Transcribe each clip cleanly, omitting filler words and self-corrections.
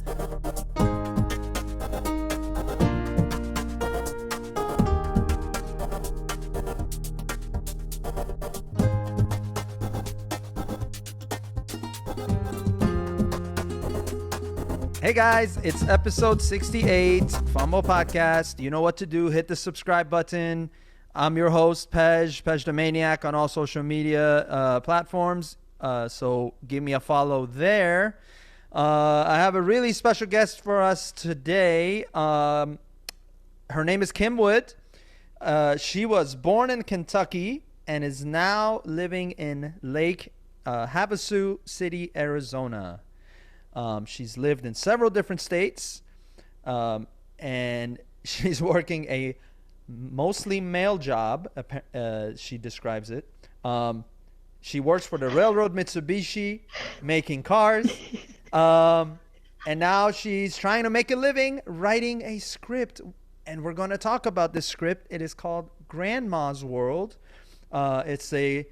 Hey guys, it's episode 68, Fumble Podcast. You know what to do. Hit the subscribe button. I'm your host, PejTheManiac on all social media platforms. So give me a follow there. I have a really special guest for us today. Her name is Kim Wood. She was born in Kentucky and is now living in Lake Havasu City, Arizona. She's lived in several different states, and she's working a mostly male job, she describes it. She works for the Railroad Mitsubishi, making cars, and now she's trying to make a living writing a script, and we're going to talk about this script. It is called Grandma's World. It's a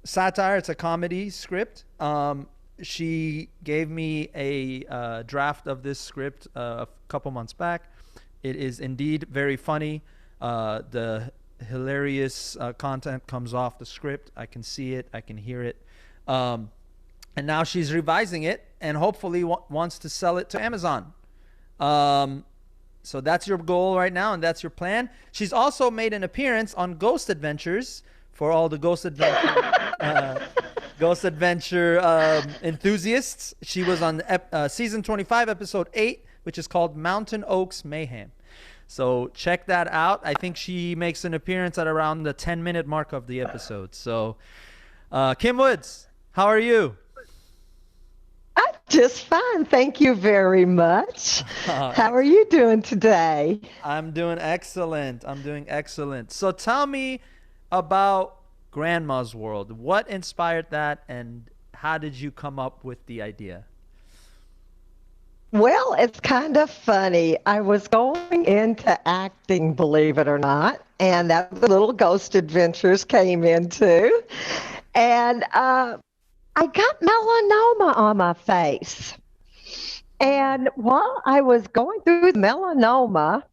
satire. It's a comedy script. She gave me a draft of this script a couple months back. It is indeed very funny. The hilarious content comes off the script. I can see it. I can hear it. And now she's revising it and hopefully wants to sell it to Amazon. So that's your goal right now, and that's your plan. She's also made an appearance on Ghost Adventures for all the Ghost Adventure enthusiasts. She was on season 25, episode 8, which is called Mountain Oaks Mayhem. So check that out. I think she makes an appearance at around the 10-minute mark of the episode. So Kim Woods, how are you? I'm just fine. Thank you very much. How are you doing today? I'm doing excellent. So tell me about Grandma's World. What inspired that, and how did you come up with the idea? Well, it's kind of funny. I was going into acting, believe it or not, and that the little Ghost Adventures came into. And I got melanoma on my face. And while I was going through the melanoma,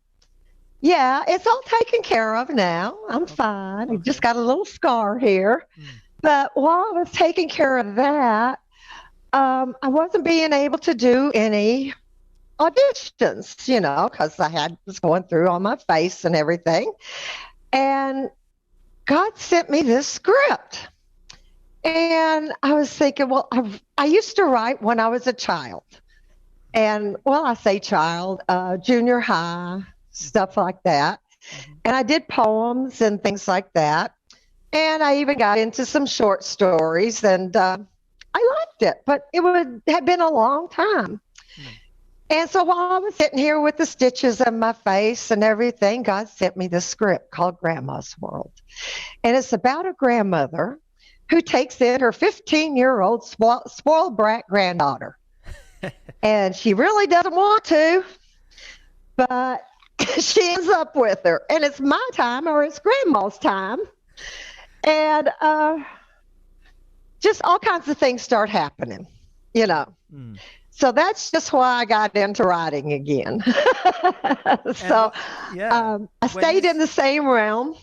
yeah, it's all taken care of now. I'm fine. I just got a little scar here. But while I was taking care of that, I wasn't being able to do any auditions, because was going through on my face and everything. And God sent me this script. And I was thinking, well, I used to write when I was a child. And, well, I say child, junior high, stuff like that. And I did poems and things like that. And I even got into some short stories, and I liked it, but had been a long time. And so while I was sitting here with the stitches in my face and everything, God sent me this script called Grandma's World. And it's about a grandmother who takes in her 15-year-old spoiled brat granddaughter. And she really doesn't want to, but she ends up with her. And it's my time, or it's Grandma's time. And just all kinds of things start happening, So that's just why I got into writing again. I stayed in the same realm.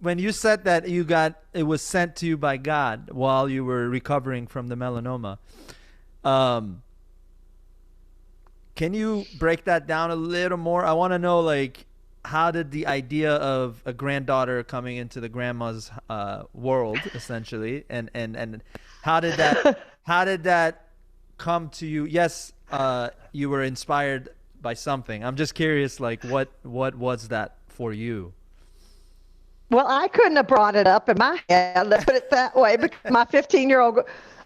When you said that it was sent to you by God while you were recovering from the melanoma, can you break that down a little more? I want to know, how did the idea of a granddaughter coming into the grandma's world, essentially, and how did that come to you? Yes, you were inspired by something. I'm just curious, what was that for you? Well, I couldn't have brought it up in my head, let's put it that way, because my 15-year-old,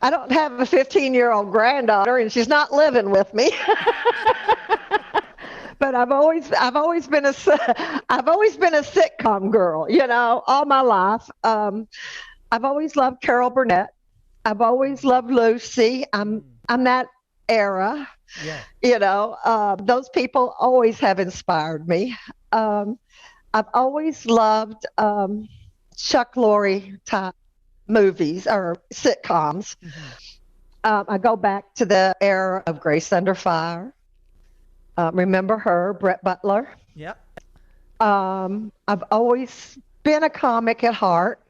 I don't have a 15-year-old granddaughter, and she's not living with me. But I've always been a sitcom girl, all my life. I've always loved Carol Burnett. I've always loved Lucy. I'm that era. Yeah. Those people always have inspired me. I've always loved Chuck Lorre type movies or sitcoms. I go back to the era of Grace Under Fire. Remember her, Brett Butler. Yep. I've always been a comic at heart,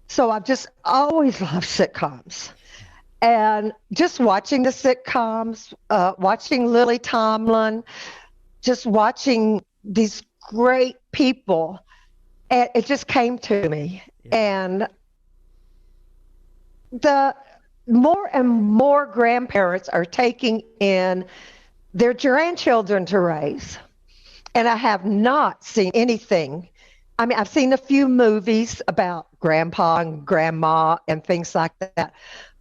so I've just always loved sitcoms. And just watching the sitcoms, watching Lily Tomlin, just watching these great people, and it just came to me. Yeah. And the more and more grandparents are taking in their grandchildren to raise. And I have not seen anything. I mean, I've seen a few movies about grandpa and grandma and things like that,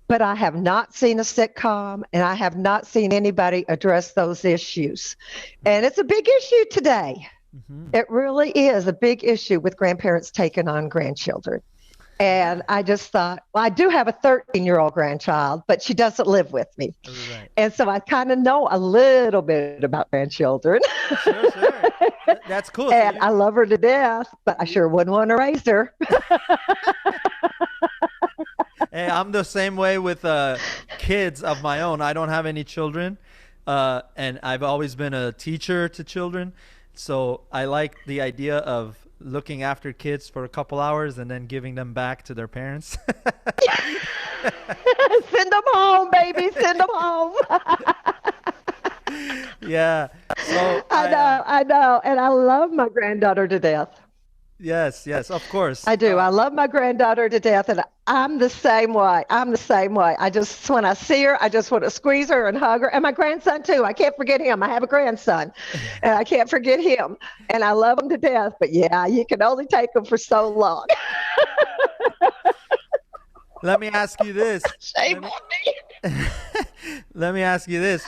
but I have not seen a sitcom, and I have not seen anybody address those issues. And it's a big issue today. Mm-hmm. It really is a big issue with grandparents taking on grandchildren. And I just thought, well, I do have a 13-year-old grandchild, but she doesn't live with me. Right. And so I kind of know a little bit about grandchildren. Sure. That's cool. And I love her to death, but I sure wouldn't want to raise her. Hey, I'm the same way with kids of my own. I don't have any children, and I've always been a teacher to children. So I like the idea of looking after kids for a couple hours and then giving them back to their parents. Send them home, baby. Send them home. Yeah. So I know. And I love my granddaughter to death. Yes, of course. I do. I love my granddaughter to death, and I'm the same way. I just, when I see her, I just want to squeeze her and hug her. And my grandson, too. I can't forget him. I have a grandson, and I can't forget him. And I love him to death. But, yeah, you can only take him for so long. Let me ask you this. Shame on me. Let me ask you this.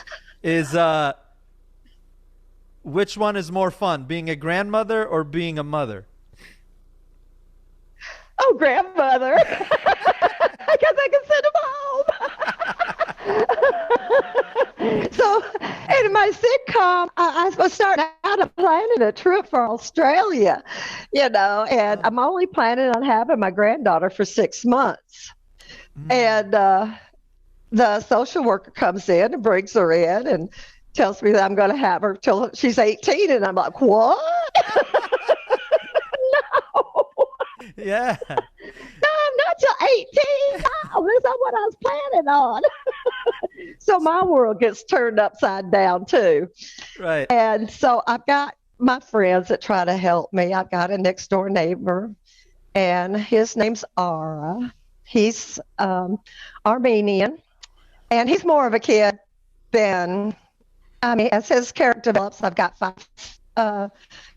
Which one is more fun, being a grandmother or being a mother? Oh, grandmother. Because I can send them home. So in my sitcom, I was starting out planning a trip for Australia, and I'm only planning on having my granddaughter for 6 months. And the social worker comes in and brings her in and tells me that I'm going to have her till she's 18. And I'm like, what? Yeah. No, not till 18. No, that's not what I was planning on. So my world gets turned upside down too. Right. And so I've got my friends that try to help me. I've got a next door neighbor, and his name's Ara. He's Armenian, and he's more of a kid than, as his character develops, I've got 5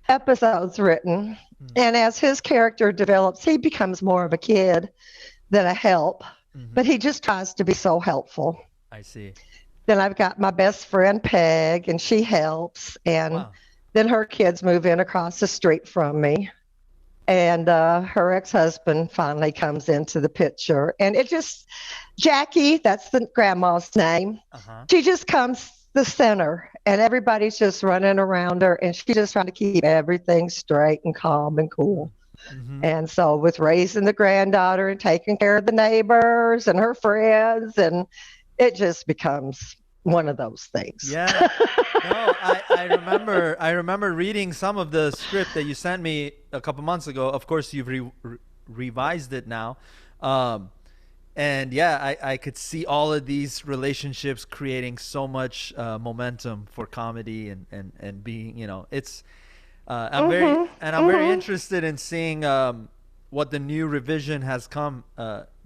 episodes written. And as his character develops, he becomes more of a kid than a help, but he just tries to be so helpful. I see. Then I've got my best friend, Peg, and she helps. And then her kids move in across the street from me. And her ex-husband finally comes into the picture. And it just, Jackie, that's the grandma's name. She just comes the center, and everybody's just running around her, and she's just trying to keep everything straight and calm and cool. And so with raising the granddaughter and taking care of the neighbors and her friends, and it just becomes one of those things. Yeah. No, I remember reading some of the script that you sent me a couple months ago. Of course, you've revised it now. And yeah, I could see all of these relationships creating so much momentum for comedy and being, it's I'm very interested in seeing what the new revision has come,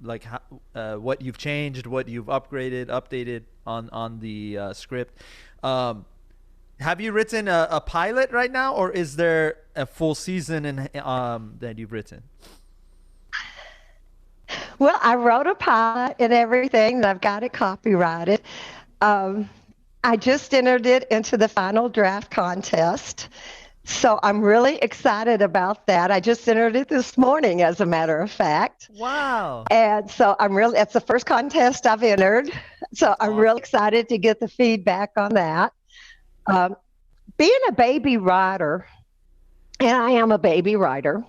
like what you've changed, what you've updated on the script. Have you written a pilot right now, or is there a full season that you've written? Well, I wrote a pilot and everything, and I've got it copyrighted. I just entered it into the final draft contest, so I'm really excited about that. I just entered it this morning, as a matter of fact. Wow. And so it's the first contest I've entered, so I'm really excited to get the feedback on that. Being a baby writer, and I am a baby writer,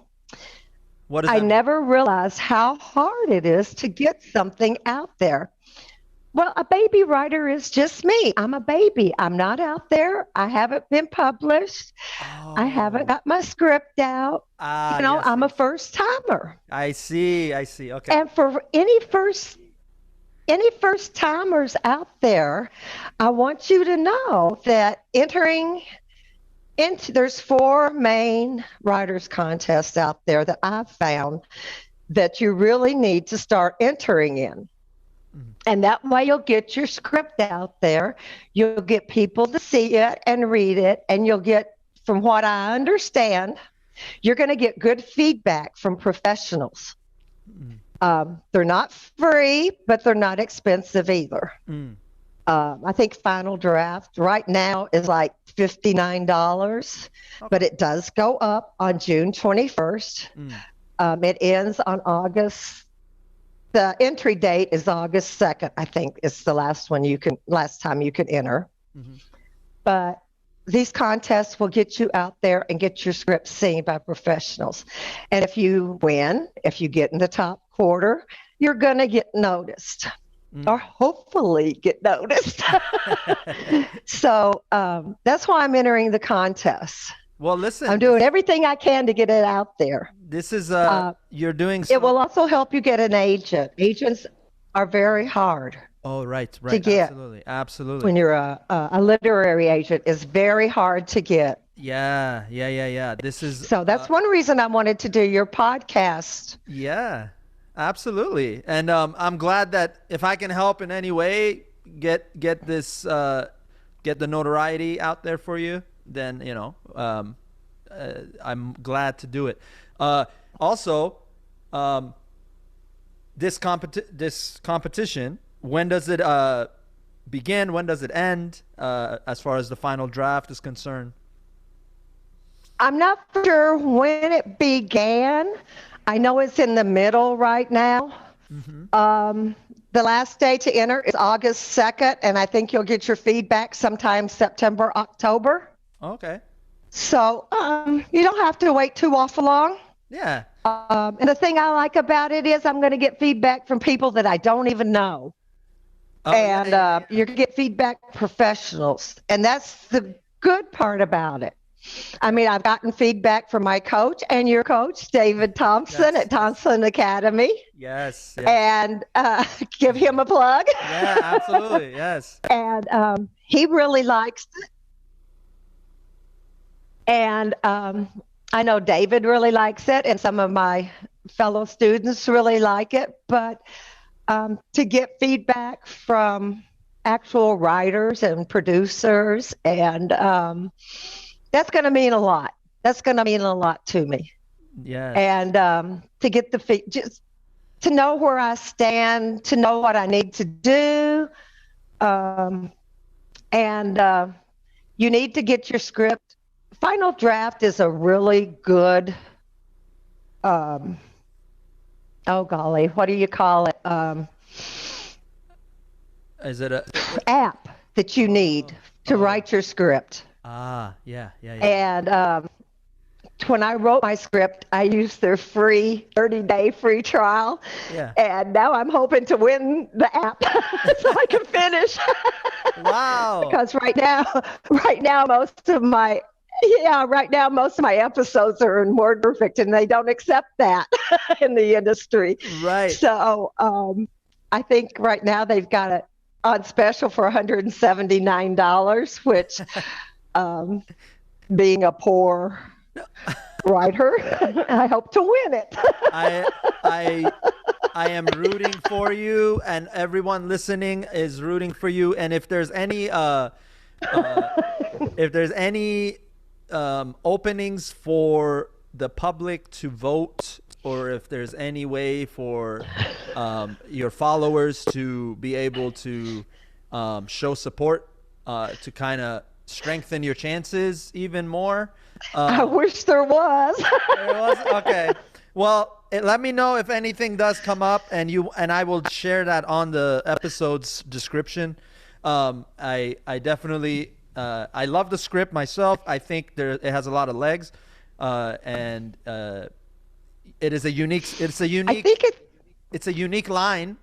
I never realized how hard it is to get something out there. Well, a baby writer is just me. I'm a baby. I'm not out there. I haven't been published. I haven't Oh, got my script out. yes, I'm a yes. first timer. I see. I see. Okay. And for any first timers out there, I want you to know that there's four main writers contests out there that I've found that you really need to start entering in. Mhm. And that way you'll get your script out there. You'll get people to see it and read it. And you'll get, from what I understand, you're going to get good feedback from professionals. Mm. They're not free, but they're not expensive either. Mm. I think Final Draft right now is like $59, but Okay. it does go up on June 21st. Mm. It ends on August. The entry date is August 2nd. I think it's the last time you can enter. Mm-hmm. But these contests will get you out there and get your script seen by professionals. And if you win, if you get in the top quarter, you're going to get noticed. Or hopefully get noticed. So that's why I'm entering the contest. Well, listen, I'm doing everything I can to get it out there. this is you're doing It will also help you get an agent. Agents are very hard Oh, right, to right. get. Absolutely. Absolutely. When you're a literary agent, it's very hard to get. Yeah, yeah, yeah, yeah. This is So that's one reason I wanted to do your podcast. yeah. Absolutely. And I'm glad that if I can help in any way get this get the notoriety out there for you, then I'm glad to do it. Also, this competition, when does it begin? When does it end? As far as the final draft is concerned. I'm not sure when it began. I know it's in the middle right now. Mm-hmm. The last day to enter is August 2nd, and I think you'll get your feedback sometime September, October. Okay. So you don't have to wait too awful long. Yeah. And the thing I like about it is I'm going to get feedback from people that I don't even know. Oh, And yeah. you're going to get feedback from professionals. And that's the good part about it. I mean, I've gotten feedback from my coach and your coach, David Thompson Yes. at Thompson Academy. Yes. Yes. And give him a plug. Yeah, absolutely. Yes. And he really likes it. And I know David really likes it, and some of my fellow students really like it. But to get feedback from actual writers and producers, and that's going to mean a lot. That's going to mean a lot to me. Yeah. And to get just to know where I stand, to know what I need to do, and you need to get your script. Final Draft is a really good, oh golly, what do you call it? Is it a App that you need to write your script. yeah, yeah, yeah. And when I wrote my script, I used their free 30-day free trial. Yeah. And now I'm hoping to win the app so I can finish. Wow. Because right now most of my episodes are in WordPerfect, and they don't accept that in the industry. Right. So I think right now they've got it on special for $179, which being a poor writer, I hope to win it. I am rooting for you, and everyone listening is rooting for you. And if there's any openings for the public to vote, or if there's any way for your followers to be able to show support to kind of strengthen your chances even more. I wish there was. There was? Okay. Well, let me know if anything does come up, and I will share that on the episode's description. I definitely I love the script myself. I think it has a lot of legs, and it is a unique. It's a unique. I think It's a unique line,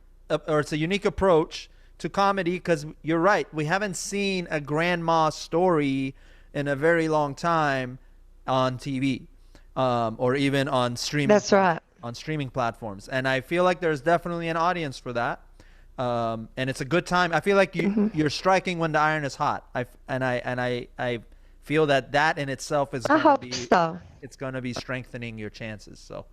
or it's a unique approach to comedy, because you're right. We haven't seen a grandma story in a very long time on TV, or even on streaming. That's right. On streaming platforms, and I feel like there's definitely an audience for that. And it's a good time. I feel like you're striking when the iron is hot. I feel that in itself is I going to hope be so. it's going to be strengthening your chances. So,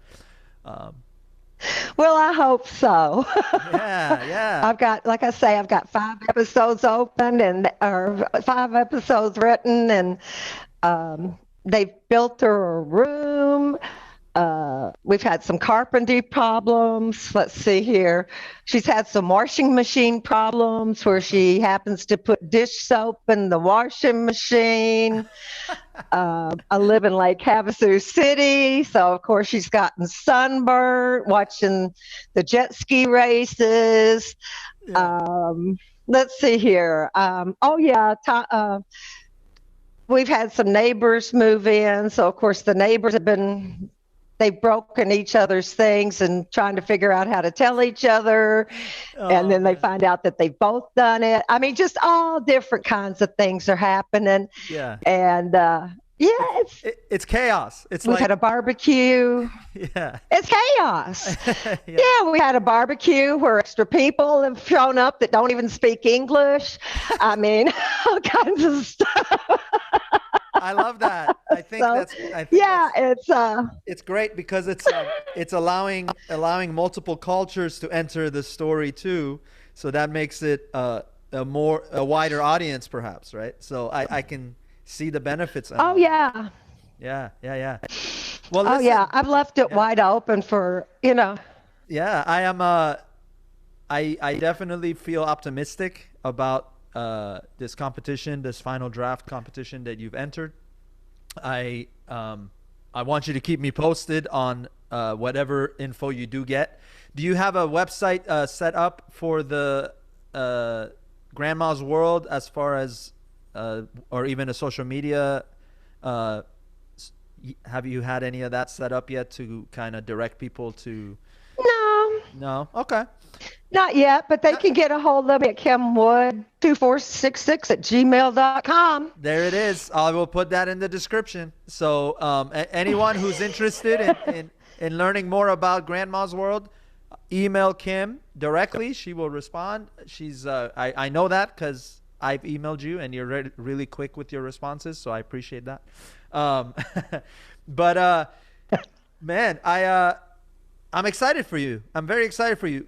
Well, I hope so. yeah. I've got, like I say, I've got 5 episodes open or 5 episodes written, and they've built her a room. We've had some carpentry problems. Let's see here. She's had some washing machine problems where she happens to put dish soap in the washing machine. I live in Lake Havasu City, so of course she's gotten sunburned watching the jet ski races. Yeah. Let's see here. We've had some neighbors move in, so of course the neighbors they've broken each other's things and trying to figure out how to tell each other. And then they find out that they've both done it. I mean, just all different kinds of things are happening. Yeah. And it's chaos. It's we had a barbecue. Yeah. It's chaos. Yeah. Yeah, we had a barbecue where extra people have shown up that don't even speak English. I mean, all kinds of stuff. I love that. I think it's great because it's allowing multiple cultures to enter the story too. So that makes it a wider audience, perhaps, right? So I can see the benefits. Oh yeah. Yeah. Well, listen, I've left it wide open for. Yeah, I am. I definitely feel optimistic about this competition, this final draft competition that you've entered. I want you to keep me posted on whatever info you do get. Do you have a website set up for the Grandma's World, as far as or even a social media? Have you had any of that set up yet to kind of direct people to? No. Okay. Not yet, but they can get a hold of me at kimwood2466@gmail.com. There it is. I will put that in the description. So anyone who's interested in learning more about Grandma's World, email Kim directly. She will respond. She's I know that because I've emailed you and you're really quick with your responses, so I appreciate that. But man, I'm excited for you. I'm very excited for you.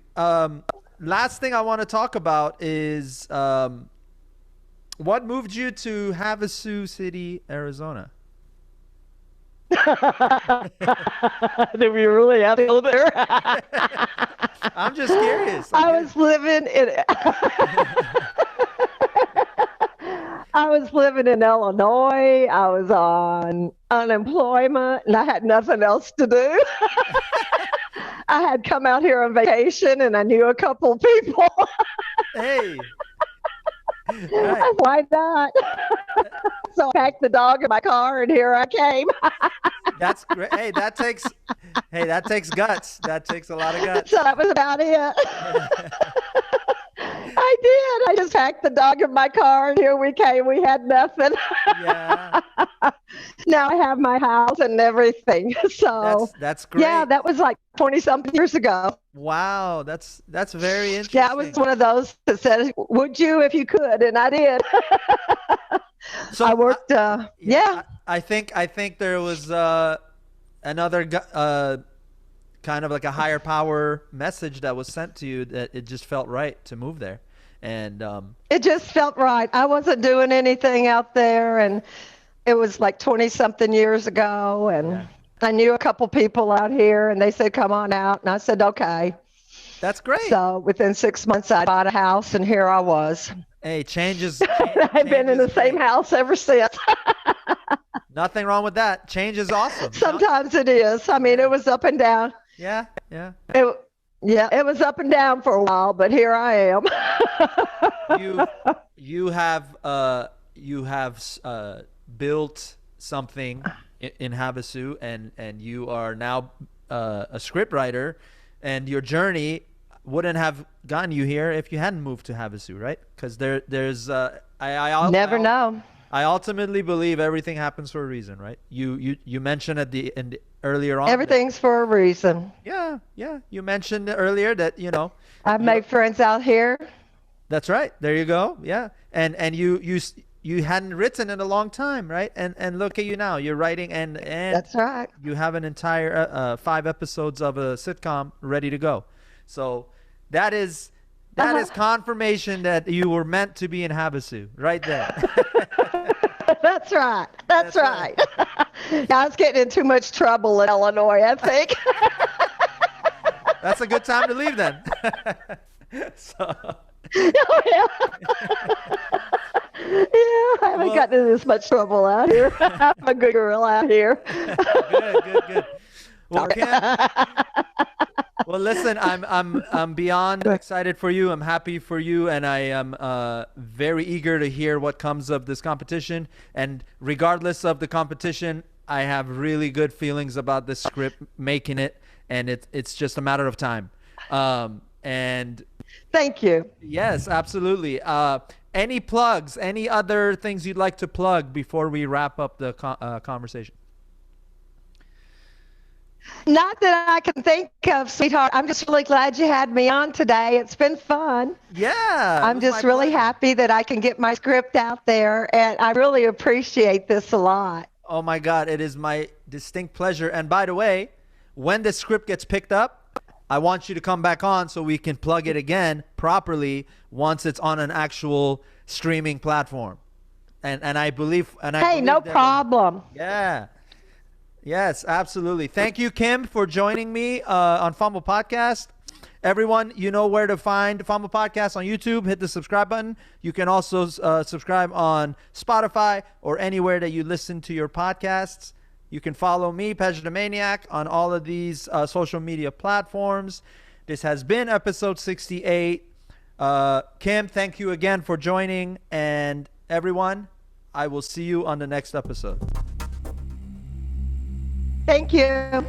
Last thing I want to talk about is what moved you to Havasu City, Arizona? Did we really have to go there? I'm just curious. I was living in Illinois. I was on unemployment and I had nothing else to do. I had come out here on vacation and I knew a couple people. Hey. Right. Why not? So I packed the dog in my car and here I came. That's great. Hey, that takes guts. That takes a lot of guts. So that was about it. I did. I just packed the dog in my car and here we came. We had nothing. Yeah. Now I have my house and everything. So that's great. Yeah, that was like 20-something years ago. Wow, that's very interesting. Yeah, I was one of those that said, "Would you if you could?" And I did. So I worked. Yeah. I think there was another kind of like a higher power message that was sent to you that it just felt right to move there, and it just felt right. I wasn't doing anything out there, and it was like 20-something years ago, and I knew a couple people out here, and they said, "Come on out," and I said, "Okay." That's great. So within 6 months, I bought a house, and here I was. Hey, changes. I've been in the same house ever since. Nothing wrong with that. Change is awesome. Sometimes it is. I mean, it was up and down. Yeah. It was up and down for a while, but here I am. You have built something in Havasu, and you are now a script writer, and your journey wouldn't have gotten you here if you hadn't moved to Havasu, right? Because there's Never know. I ultimately believe everything happens for a reason, right? You mentioned earlier on. Everything's for a reason. Yeah. You mentioned earlier that I've made friends out here. That's right. There you go. Yeah, and you hadn't written in a long time, right? And look at you now. You're writing and That's right. you have an entire 5 episodes of a sitcom ready to go. So that is confirmation that you were meant to be in Havasu right there. That's right. That's right. I was getting in too much trouble in Illinois, I think. That's a good time to leave then. So. Oh, yeah. Yeah, I haven't gotten in this much trouble out here. I'm a good girl out here. Good. Well, well, listen, I'm beyond excited for you. I'm happy for you, and I am very eager to hear what comes of this competition. And regardless of the competition, I have really good feelings about this script, making it, and it's just a matter of time. And thank you. Yes, absolutely. Any plugs? Any other things you'd like to plug before we wrap up the conversation? Not that I can think of, sweetheart. I'm just really glad you had me on today. It's been fun. Yeah. I'm just really happy that I can get my script out there, and I really appreciate this a lot. Oh my God, it is my distinct pleasure. And by the way, when the script gets picked up, I want you to come back on so we can plug it again properly once it's on an actual streaming platform. And I believe Hey, no problem. Yeah. Yes, absolutely. Thank you, Kim, for joining me on Fumble Podcast. Everyone, you know where to find Fumble Podcast on YouTube. Hit the subscribe button. You can also subscribe on Spotify or anywhere that you listen to your podcasts. You can follow me, PejTheManiac, on all of these social media platforms. This has been episode 68. Kim, thank you again for joining. And everyone, I will see you on the next episode. Thank you.